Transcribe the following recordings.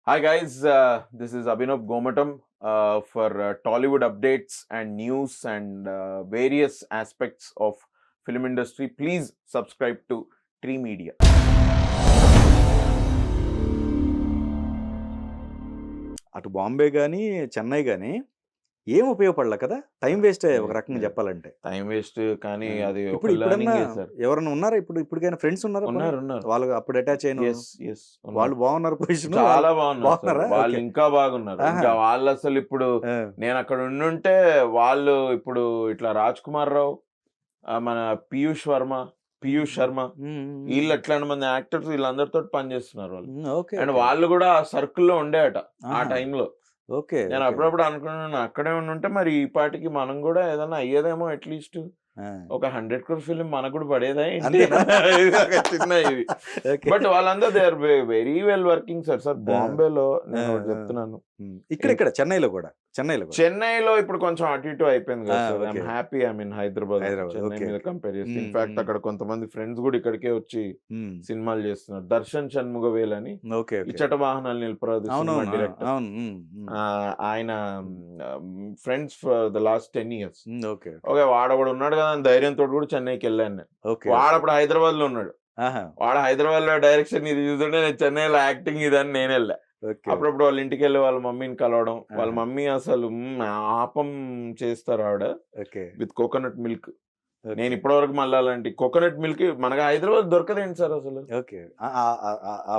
Hi guys, this is Abhinav Gomatam for Tollywood updates and news and various aspects of film industry. Please subscribe to Tree Media. అటు బాంబే కానీ చెన్నై కానీ ఏం ఉపయోగపడలే కదా, time waste ఒక రకంగా చెప్పాలంటే. టైం వేస్ట్ కానీ అది ఇప్పుడు ఇప్పుడన్నా ఎవరన్నా ఉన్నారా, ఇప్పటికైనా ఫ్రెండ్స్ ఉన్నారా? ఉన్నారు వాళ్ళు అప్పుడు అటాచ్ అయిన వాళ్ళు బాగున్నారు, పొజిషన్ చాలా బాగున్నారు, వాళ్ళు ఇంకా బాగున్నారు. ఇంకా వాళ్ళు అసలు ఇప్పుడు నేను అక్కడ ఉండుంటే వాళ్ళు ఇప్పుడు ఇట్లా రాజ్ కుమార్ రావు, మన పీయూష్ శర్మ వీళ్ళు ఎట్లాంటి మంది యాక్టర్స్ వీళ్ళందరితో పనిచేస్తున్నారు వాళ్ళు. అండ్ వాళ్ళు కూడా సర్కిల్లో ఉండేట ఆ టైంలో. నేను అప్పుడప్పుడు అనుకున్నాను అక్కడే ఉంటే మరి ఈ పాటికి మనం కూడా ఏదైనా అయ్యేదేమో, అట్లీస్ట్ ఒక 100 crore ఫిలిం మనకు కూడా పడేదా చిన్న ఇది. బట్ వాళ్ళందరూ they are very well working sir. బాంబేలో నేను చెప్తున్నాను, ఇక్కడ చెన్నైలో ఇప్పుడు కొంచెం అటు ఇటు అయిపోయింది కదా sir. I'm happy I mean Hyderabad Chennai మీద కంపేర్ చేస్తే. ఇన్ఫాక్ట్ అక్కడ కొంతమంది ఫ్రెండ్స్ కూడా ఇక్కడికే వచ్చి సినిమాలు చేస్తున్నారు. దర్శన్ షణ్ముగవేల్ అని ఇచ్చట వాహనాలు నిలపరాదు డైరెక్టర్, ఆయన friends for the last 10 years. Okay, వాడవాడు ఉన్నాడు కదా అని ధైర్యంతో కూడా చెన్నైకి వెళ్ళాను నేను. వాడప్పుడు హైదరాబాద్ లో ఉన్నాడు. వాడు హైదరాబాద్ లో డైరెక్షన్ ఇది చూస్తుంటే నేను చెన్నైలో యాక్టింగ్ ఇదని నేను వెళ్ళా. అప్పుడప్పుడు వాళ్ళ ఇంటికి వెళ్ళి వాళ్ళ మమ్మీని కలవడం. వాళ్ళ మమ్మీ అసలు ఆపం చేస్తారు ఆవిడ విత్ కోకోనట్ మిల్క్. నేను ఇప్పటివరకు మళ్ళీ అలాంటి కోకోనట్ మిల్క్ మనకు హైదరాబాద్ దొరకదేంటి సార్ అసలు.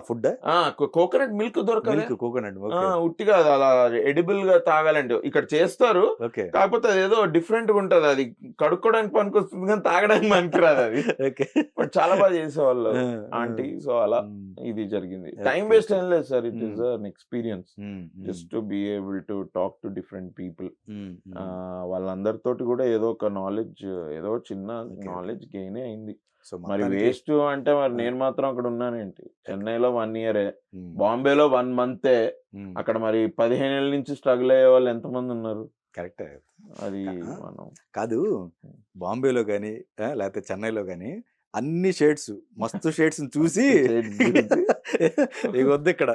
ఫుడ్ కోకోనట్ మిల్క్ దొరకదు, ఉట్టిగా అలా ఎడిబుల్ గా తాగాలంటే ఇక్కడ చేస్తారు. కాకపోతే అది ఏదో డిఫరెంట్ గా ఉంటది, అది కడుక్కోవడానికి పనికొస్తుంది కానీ తాగడానికి పనికిరాదు అది. బట్ చాలా బాగా చేసేవాళ్ళు ఆంటీ. సో అలా ఇది జరిగింది. టైం వేస్ట్ ఏం లేదు sir, it is an experience just to be able to talk to different people. వాళ్ళందరితోటి కూడా ఏదో ఒక నాలెడ్జ్, ఏదో చిన్న నాలెడ్జ్ గెయిన్ అయింది. మరి వేస్ట్ అంటే మరి నేను మాత్రం అక్కడ ఉన్నానేంటి. చెన్నైలో 1 year, బాంబేలో 1 month. అక్కడ మరి 15 ఏళ్ళ నుంచి స్ట్రగుల్ అయ్యే వాళ్ళు ఎంతమంది ఉన్నారు. కరెక్టే అది మనం కాదు. బాంబేలో కానీ లేకపోతే చెన్నైలో కానీ అన్ని షేడ్స్, మస్తు షేడ్స్ చూసి వద్దు ఇక్కడ.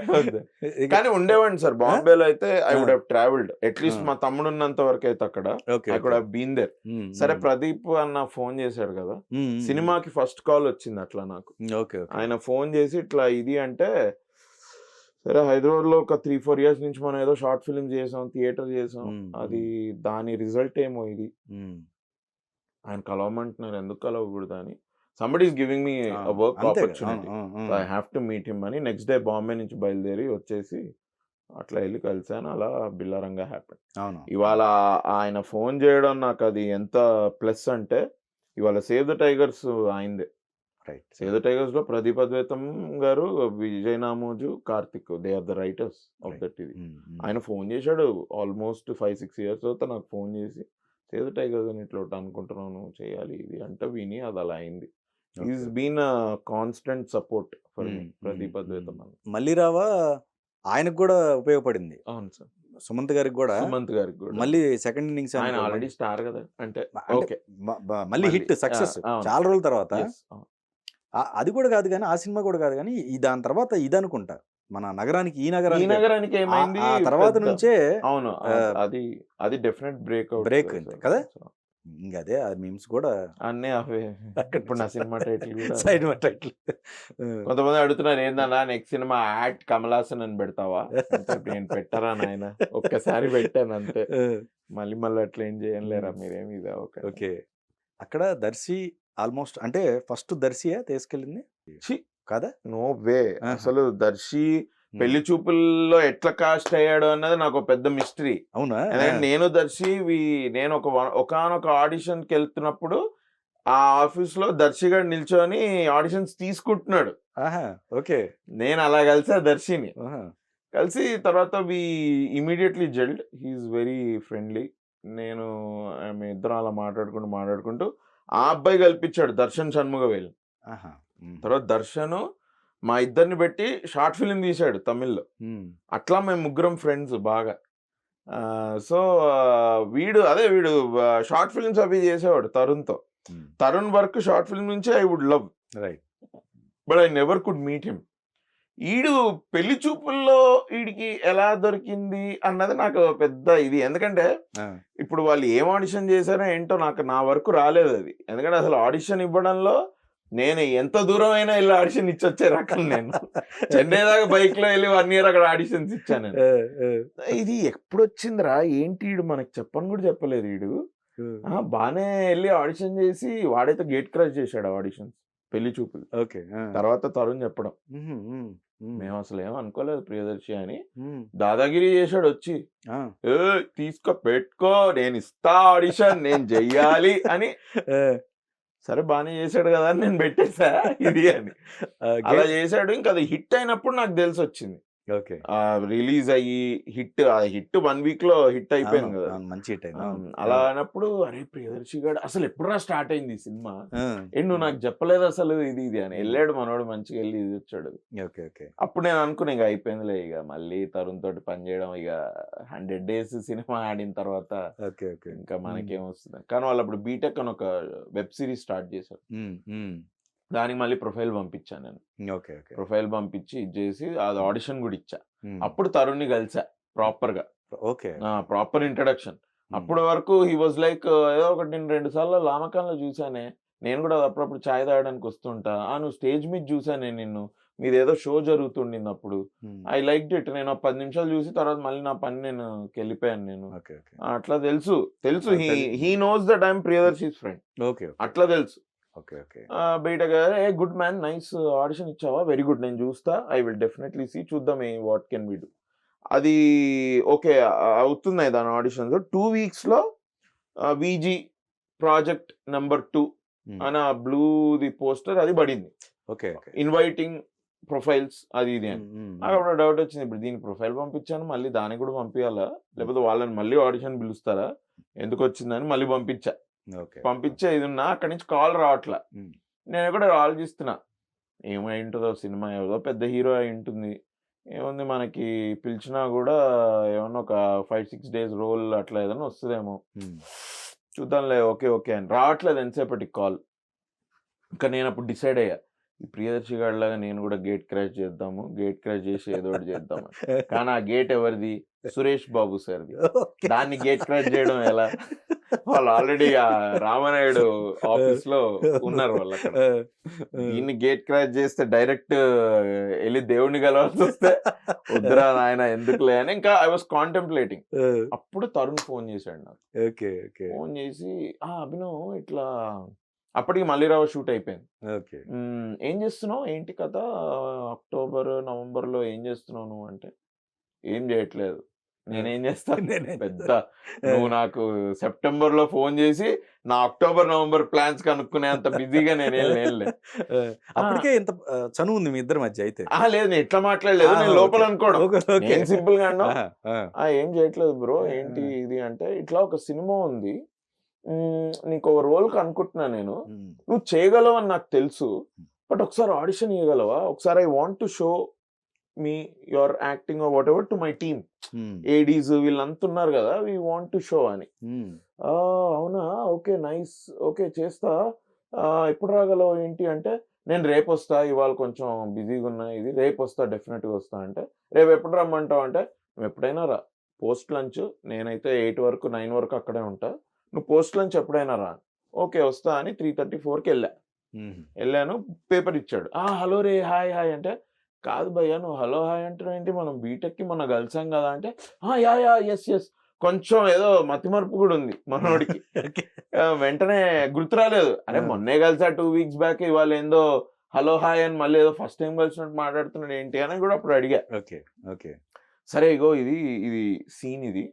కానీ ఉండేవాడిని సార్ బాంబేలో అయితే. I would have travelled at least మా తమ్ముడు ఉన్నంత వరకు అయితే అక్కడ I could have been there. సరే ప్రదీప్ అన్న ఫోన్ చేశాడు కదా సినిమాకి, ఫస్ట్ కాల్ వచ్చింది అట్లా నాకు. ఆయన ఫోన్ చేసి ఇట్లా ఇది అంటే, సరే హైదరాబాద్ లో ఒక 3-4 years నుంచి మనం ఏదో షార్ట్ ఫిల్మ్ చేసాం, థియేటర్ చేసాం, అది దాని రిజల్ట్ ఏమో ఇది. ఆయన కలవమంటున్నారు, ఎందుకు కలవకూడదు అని. somebody is giving me a work opportunity, so I have to meet him అని నెక్స్ట్ డే బాంబే నుంచి బయలుదేరి వచ్చేసి అట్లా వెళ్ళి కలిసాను. అలా బిల్లారంగా హ్యాపెన్. ఇవాళ ఆయన ఫోన్ చేయడం నాకు అది ఎంత ప్లస్ అంటే, ఇవాళ సేవ్ ద టైగర్స్ ఆయనదే. సేవ్ ద టైగర్స్ లో ప్రదీప్ అద్వైతం గారు, Vijay Namoju, Karthik, they are the writers of that. ఇది ఆయన ఫోన్ చేశాడు ఆల్మోస్ట్ 5-6 years తర్వాత నాకు ఫోన్ చేసి, సేవ్ ద టైగర్స్ అని ఇట్లా అనుకుంటున్నాను చేయాలి ఇది అంటే విని అది అలా అయింది. He's been a constant support for me, Pradeep అద్వైతం. మళ్ళీ రావా ఆయనకు కూడా ఉపయోగపడింది. అవును సార్, సుమంత్ గారికి కూడా మళ్ళీ సెకండ్ ఇన్నింగ్స్. ఆయన ఆల్రెడీ స్టార్ కదా, అంటే ఓకే మళ్ళీ హిట్ సక్సెస్ చాలా రోజుల తర్వాత. అది కూడా కాదు కానీ, ఆ సినిమా కూడా కాదు కానీ, దాని తర్వాత ఇది అనుకుంటా మన నగరానికి, ఈ నగరానికి ఏమైంది తర్వాత నుంచే. అవును, అది డెఫినెట్ బ్రేక్ కదా. ఇంకా అదే మీమ్స్ కూడా అన్నీ అవే. ఇప్పుడు నా సినిమా టైటిల్ కొంతమంది అడుగుతున్నారు, ఏందన్నా next cinema act Kamal Haasan అని పెడతావా? నేను పెట్టరా నాయన, ఒక్కసారి పెట్టాను అంతే, మళ్ళీ అట్లా ఏం చేయలేరా మీరేమి. ఇది ఓకే. అక్కడ దర్శి ఆల్మోస్ట్ అంటే ఫస్ట్ దర్శియా తీసుకెళ్ళింది కదా? No way. అసలు దర్శి పెళ్లి చూపుల్లో ఎట్లా కాస్ట్ అయ్యాడు అన్నది నాకు పెద్ద మిస్టరీ. అవునా? నేను దర్శి నేను ఒకనొక ఆడిషన్ కి వెళ్తున్నప్పుడు ఆ ఆఫీస్ లో దర్శి గారు నిల్చొని ఆడిషన్స్ తీసుకుంటున్నాడు. ఓకే, నేను అలా కలిసా దర్శిని. కలిసి తర్వాత we immediately gelled. He is very friendly. నేను ఆమె ఇద్దరం అలా మాట్లాడుకుంటూ ఆ అబ్బాయి కల్పించాడు, దర్శన్ షణ్ముగవేల్. తర్వాత దర్శను మా ఇద్దరిని పెట్టి షార్ట్ ఫిలిం తీశాడు తమిళ్లో. అట్లా మేము ముగ్గురం ఫ్రెండ్స్ బాగా. సో వీడు షార్ట్ ఫిల్మ్స్ అవి చేసేవాడు తరుణ్తో. తరుణ్ వర్క్ షార్ట్ ఫిల్మ్ నుంచి I would love, but I never could meet him. ఈడు పెళ్లి చూపుల్లో వీడికి ఎలా దొరికింది అన్నది నాకు పెద్ద ఇది. ఎందుకంటే ఇప్పుడు వాళ్ళు ఏం ఆడిషన్ చేశారో ఏంటో నాకు నా వరకు రాలేదు అది. ఎందుకంటే అసలు ఆడిషన్ ఇవ్వడంలో నేను ఎంత దూరం అయినా వెళ్ళి ఆడిషన్ ఇచ్చి వచ్చే రకం నేను. చెన్నై దాకా బైక్ లో వెళ్ళి 1 year అక్కడ ఆడిషన్స్ ఇచ్చాను నేను. ఇది ఎప్పుడు వచ్చిందిరా ఏంటి ఈడు మనకు చెప్పని కూడా చెప్పలేదు ఈడు. బానే వెళ్ళి ఆడిషన్ చేసి వాడైతే గేట్ క్రాష్ చేశాడు ఆడిషన్స్ పెళ్లి చూపులు. తర్వాత తరుణ్ చెప్పడం మేము అసలు ఏం అనుకోలేదు ప్రియదర్శి అని దాదాగిరి చేశాడు వచ్చి, ఏ తీసుకో పెట్టుకో నేను ఇస్తా ఆడిషన్ నేను చెయ్యాలి అని. సరే బానే చేశాడు కదా అని నేను పెట్టేసా ఇది అని. అలా చేశాడు. ఇంకా అది హిట్ అయినప్పుడు నాకు తెలిసి వచ్చింది. రిలీజ్ అయ్యి హిట్ 1 week లో హిట్ అయిపోయింది కదా, మంచి హిట్ అయింది. అలా అయినప్పుడు అరే ప్రియదర్శి గారు అసలు ఎప్పుడురా స్టార్ట్ అయింది ఈ సినిమా, నువ్వు నాకు చెప్పలేదు అసలు ఇది అని. వెళ్ళాడు మనోడు మంచిగా వెళ్ళి ఇది వచ్చాడు. అప్పుడు నేను అనుకున్నా ఇక అయిపోయిందిలే, ఇక మళ్ళీ తరుణ్ తోటి పని చేయడం ఇక 100 days సినిమా ఆడిన తర్వాత ఇంకా మనకేం వస్తుంది. కానీ వాళ్ళు అప్పుడు బీటెక్ అని ఒక వెబ్ సిరీస్ స్టార్ట్ చేశారు. దానికి మళ్ళీ ప్రొఫైల్ పంపించాను నేను. ప్రొఫైల్ పంపించి ఇచ్చేసి అది ఆడిషన్ కూడా ఇచ్చా. అప్పుడు తరుణ్ని కలిసా ప్రాపర్ గా. Proper introduction. అప్పటి వరకు హీ వాజ్ లైక్ ఏదో ఒకటి నేను 2 సార్లు లామకాన్లో చూసానే, నేను కూడా అప్పుడప్పుడు ఛాయ్ తాగడానికి వస్తుంటా, నువ్వు స్టేజ్ మీద చూసానే నిన్ను, మీది ఏదో షో జరుగుతుండింది అప్పుడు, ఐ లైక్ ఇట్. నేను 10 నిమిషాలు చూసి తర్వాత మళ్ళీ నా పని నేను వెళ్ళిపోయాను నేను. అట్లా తెలుసు he knows that I'm Priyadarshi's friend. అట్లా తెలుసు. బయటగా a good man nice audition ఇచ్చావా, వెరీ గుడ్ నేను చూస్తా, ఐ విల్ డెఫినెట్లీ సీ, చూద్దాం వాట్ కెన్ వి డూ. అది ఓకే అవుతున్నాయి దాని ఆడిషన్స్. 2 weeks లో విజీ ప్రాజెక్ట్ నెంబర్ 2 అని ఆ బ్లూది పోస్టర్ అది పడింది. ఇన్వైటింగ్ ప్రొఫైల్స్ అది ఇది అని. నాకు అప్పుడు డౌట్ వచ్చింది, ఇప్పుడు దీనికి ప్రొఫైల్ పంపించాను మళ్ళీ దానికి కూడా పంపించాలా, లేకపోతే వాళ్ళని మళ్ళీ ఆడిషన్ పిలుస్తారా, ఎందుకు వచ్చిందని మళ్ళీ పంపించా. పంపించే ఇది ఉన్నా అక్కడి నుంచి కాల్ రావట్లా. నేను కూడా ఆలోచిస్తున్నా ఏమై ఉంటుందో సినిమా, ఏదో పెద్ద హీరో అయి ఉంటుంది, ఏముంది మనకి పిలిచినా కూడా ఏమన్నా ఒక 5-6 days రోల్ అట్లా ఏదైనా వస్తుందేమో చూద్దాంలే, ఓకే అని. రావట్లేదు ఎంతసేపటికి కాల్. ఇంకా నేను అప్పుడు డిసైడ్ అయ్యా, ఈ ప్రియదర్శి గారిలాగా నేను కూడా గేట్ క్రాష్ చేద్దాము, గేట్ క్రాష్ చేసి ఏదో ఒకటి చేద్దాము. కానీ ఆ గేట్ ఎవరిది, సురేష్ బాబు సార్ది. దాన్ని గేట్ క్రాష్ చేయడం ఎలా, వాళ్ళు ఆల్రెడీ ఆ రామనాయుడు ఆఫీస్ లో ఉన్నారు వాళ్ళు అక్కడ. దీన్ని గేట్ క్రాష్ చేస్తే డైరెక్ట్ వెళ్ళి దేవుడిని కలవాల్సి వస్తే వద్దురా నాయన ఎందుకులే అని ఇంకా ఐ వాస్ కాంటెంప్లేటింగ్. అప్పుడు తరుణ్ ఫోన్ చేశాడు నాకు. ఫోన్ చేసి అభినవ్ ఇట్లా, అప్పటికి మల్లిరావు షూట్ అయిపోయింది. ఏం చేస్తున్నావు, ఏంటి కథ, అక్టోబర్ నవంబర్లో ఏం చేస్తున్నావు నువ్వు అంటే, ఏం చేయట్లేదు, నేనేం చేస్తాను, పెద్ద నువ్వు నాకు సెప్టెంబర్లో ఫోన్ చేసి నా అక్టోబర్ నవంబర్ ప్లాన్స్ కనుక్కునే అంత బిజీగా నేనేం లేదు. అప్పటికే ఇంత చనువు ఉంది మీ ఇద్దరి మధ్య అయితే. లేదు నేను ఎట్లా మాట్లాడలేదు, నేను లోపల అనుకోవడం ఏం సింపుల్ గా అన్నా ఏం చేయట్లేదు బ్రో ఏంటి ఇది అంటే, ఇట్లా ఒక సినిమా ఉంది నీకు ఒక రోల్కి అనుకుంటున్నా నేను, నువ్వు చేయగలవు అని నాకు తెలుసు, బట్ ఒకసారి ఆడిషన్ ఇవ్వగలవా, ఒకసారి I want to show me your acting are what ever to my team, Aedes వీళ్ళంతా ఉన్నారు కదా, వీ వాంట్ టు షో అని. అవునా ఓకే నైస్ ఓకే చేస్తా, ఎప్పుడు రాగలవు ఏంటి అంటే, నేను రేపు వస్తా, ఇవాళ కొంచెం బిజీగా ఉన్నా, ఇది రేపు వస్తా డెఫినెట్గా వస్తా అంటే, రేపు ఎప్పుడు రమ్మంటావు అంటే, నువ్వు ఎప్పుడైనా రా, పోస్ట్ లంచ్ నేనైతే 8 వరకు 9 వరకు అక్కడే ఉంటా, నువ్వు పోస్ట్ లంచ్ ఎప్పుడైనా రా, ఓకే వస్తా అని 3:34కి వెళ్ళాను. పేపర్ ఇచ్చాడు, హలో రే హాయ్ అంటే, కాదు భయ్యా నువ్వు హలో హాయ్ అంటారు ఏంటి, మనం బీటెక్కి మొన్న కలిసాం కదా అంటే, యా ఎస్ కొంచెం ఏదో మతిమరుపు కూడా ఉంది మనోడికి. వెంటనే గుర్తు రాలేదు, అరే మొన్నే కలిసా 2 weeks బ్యాక్, ఇవాళ ఏందో హలో హాయ్ అని మళ్ళీ ఏదో ఫస్ట్ టైం కలిసినట్టు మాట్లాడుతున్నాడు ఏంటి అని కూడా అప్పుడు అడిగా. సరే ఇగో ఇది సీన్, ఇది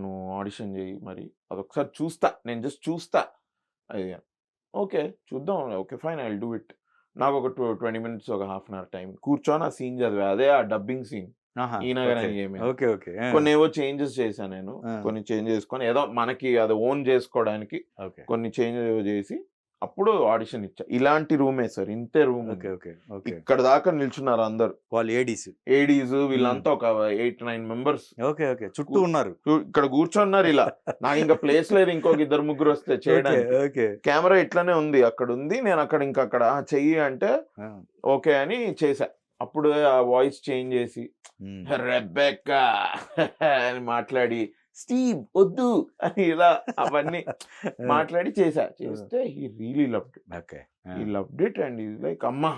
నువ్వు ఆడిషన్ చేయి, మరి అదొకసారి చూస్తా, నేను జస్ట్ చూస్తా అది. ఓకే చూద్దాం, okay fine I will do it. నాకు ఒక 20 minutes ఒక ½ hour టైం కూర్చొని ఆ సీన్ చదివా, అదే ఆ డబ్బింగ్ సీన్. కొన్ని ఏవో చేంజెస్ చేశాను నేను, కొన్ని చేంజ్ చేసుకొని ఏదో మనకి అది ఓన్ చేసుకోవడానికి కొన్ని చేంజ్ చేసి అప్పుడు ఆడిషన్ ఇచ్చా. ఇలాంటి రూమే సార్, ఇంతే రూమ్, ఇక్కడ దాకా నిల్చున్నారు అందరు వాళ్ళు, ఏడీస్ వీళ్ళంతా ఒక 8-9 members చుట్టూ ఉన్నారు, ఇక్కడ కూర్చున్నారు. ఇలా నాకు ఇంకా ప్లేస్ లేదు, ఇంకొక 2-3 వస్తే చేయడానికి. కెమెరా ఇట్లానే ఉంది, అక్కడ ఉంది, నేను అక్కడ చెయ్యి అంటే ఓకే అని చేశా. అప్పుడు ఆ వాయిస్ చేంజ్ చేసి రెబెక్కా అని మాట్లాడి స్టీవ్ వద్దు అని ఇలా అవన్నీ మాట్లాడి చేస్తే he really loved it. Okay. He loved it and is like అమ్మా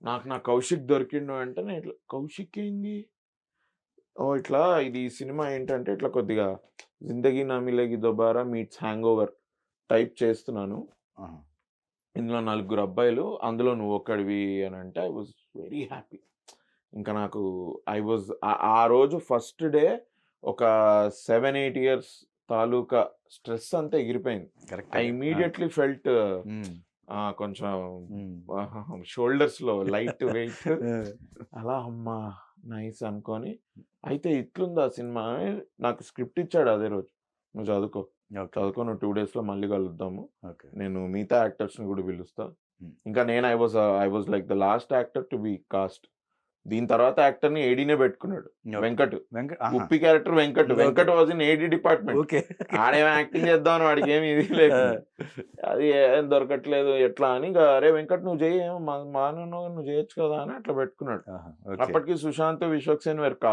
నాకు నా కౌశిక్ దొరికిండు అంటే నేను ఇట్లా కౌశిక్ ఏంది ఓ ఇట్లా ఇది సినిమా ఏంటంటే ఇట్లా కొద్దిగా జిందగీ నా మిలేగి దొబారా మీట్స్ హ్యాంగ్ ఓవర్ టైప్ చేస్తున్నాను. ఇందులో 4 అబ్బాయిలు అందులో నువ్వు ఒక్కడివి అని అంటే ఐ వాజ్ వెరీ హ్యాపీ. ఇంకా నాకు ఆ రోజు ఫస్ట్ డే ఒక 7-8 ఇయర్స్ తాలూకా స్ట్రెస్ అంతా ఎగిరిపోయింది. ఐ ఇమీడియట్లీ ఫెల్ట్ కొంచెం షోల్డర్స్ లో లైట్ వెయిట్ అలా అమ్మా నైస్ అనుకొని అయితే ఇట్లుంది ఆ సినిమా నాకు స్క్రిప్ట్ ఇచ్చాడు అదే రోజు నువ్వు చదువుకో నువ్వు 2 days లో మళ్ళీ కలుద్దాము నేను మిగతా యాక్టర్స్ ని కూడా పిలుస్తా. ఇంకా నేను I was like the last actor to be cast. దీని తర్వాత యాక్టర్ ని ఏడీనే పెట్టుకున్నాడు Venkat. Uppi character Venkat was in AD department. ఆడేమో యాక్టింగ్ చేద్దాం వాడికి ఏమి ఇది లేదు అది ఏం దొరకట్లేదు ఎట్లా అని ఇంకా అరే వెంకట్ నువ్వు చేయ నువ్వు చేయొచ్చు కదా అని అట్లా పెట్టుకున్నాడు. అప్పటికి సుశాంత్ విశ్వక్సేన్ వేరు